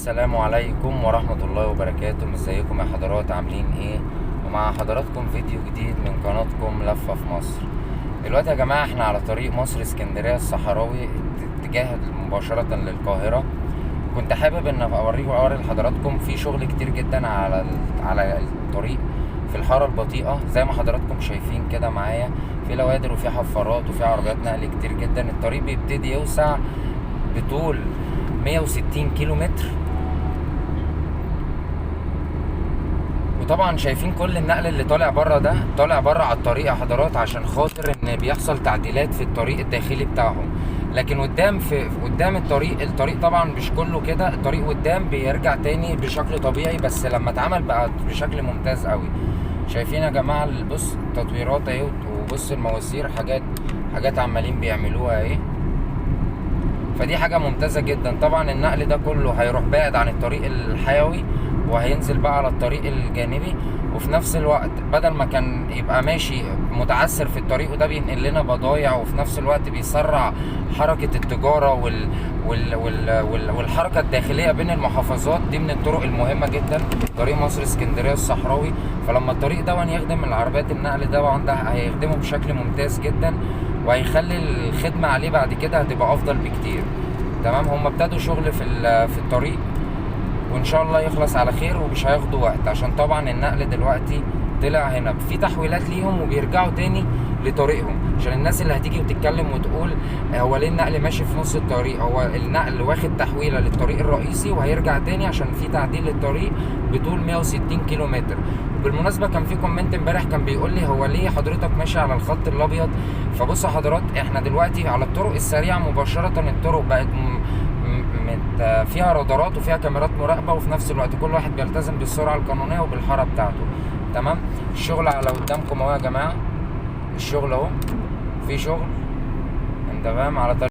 السلام عليكم ورحمة الله وبركاته. ازيكم يا حضرات، عاملين ايه؟ ومع حضراتكم فيديو جديد من قناتكم لفة في مصر. دلوقتي يا جماعة احنا على طريق مصر اسكندرية الصحراوي اتجاه مباشرة للقاهرة. كنت حابب ان اوري لحضراتكم في شغل كتير جدا على الطريق في الحارة البطيئة، زي ما حضراتكم شايفين كده معايا، في لوادر وفي حفارات وفي عربيات نقل كتير جدا. الطريق بيبتدي يوسع بطول 160 كيلو متر، وطبعا شايفين كل النقل اللي طالع بره ده طالع بره على الطريق يا حضرات، عشان خاطر ان بيحصل تعديلات في الطريق الداخلي بتاعهم. لكن قدام الطريق طبعا مش كله كده، الطريق قدام بيرجع تاني بشكل طبيعي، بس لما اتعمل بقى بشكل ممتاز قوي. شايفين يا جماعه، بص التطويرات اهي، وبص المواسير، حاجات عمالين بيعملوها اهي. فدي حاجة ممتازة جدا. طبعا النقل ده كله هيروح بعد عن الطريق الحيوي وهينزل بقى على الطريق الجانبي، وفي نفس الوقت بدل ما كان يبقى ماشي متعثر في الطريق، وده بينقل لنا بضايع، وفي نفس الوقت بيسرع حركة التجارة والحركة الداخلية بين المحافظات. دي من الطرق المهمة جدا، طريق مصر اسكندرية الصحراوي. فلما الطريق ده يخدم العربيات النقل ده هيخدمه بشكل ممتاز جدا، وهيخلي الخدمة عليه بعد كده هتبقى افضل بكتير. تمام، هم ابتدوا شغل في الطريق، وان شاء الله يخلص على خير ومش هياخدوا وقت، عشان طبعا النقل دلوقتي طلع هنا في تحويلات ليهم، وبيرجعوا تاني لطريقهم. عشان الناس اللي هتيجي وتتكلم وتقول هو ليه النقل ماشي في نص الطريق، هو النقل واخد تحويلة للطريق الرئيسي وهيرجع تاني عشان في تعديل للطريق بطول 160 كيلو متر. وبالمناسبة كان في كومنت امبارح كان بيقول لي هو ليه حضرتك ماشي على الخط الابيض؟ فبصوا حضرات، احنا دلوقتي على الطرق السريعة مباشرة. الطرق بقت فيها رادارات وفيها كاميرات مراقبة، وفي نفس الوقت كل واحد بيلتزم بالسرعة القانونية وبالحارة بتاعته. تمام، الشغل على قدامكم اهو يا جماعة، الشغل اهو، في شغل انت فاهم على طريق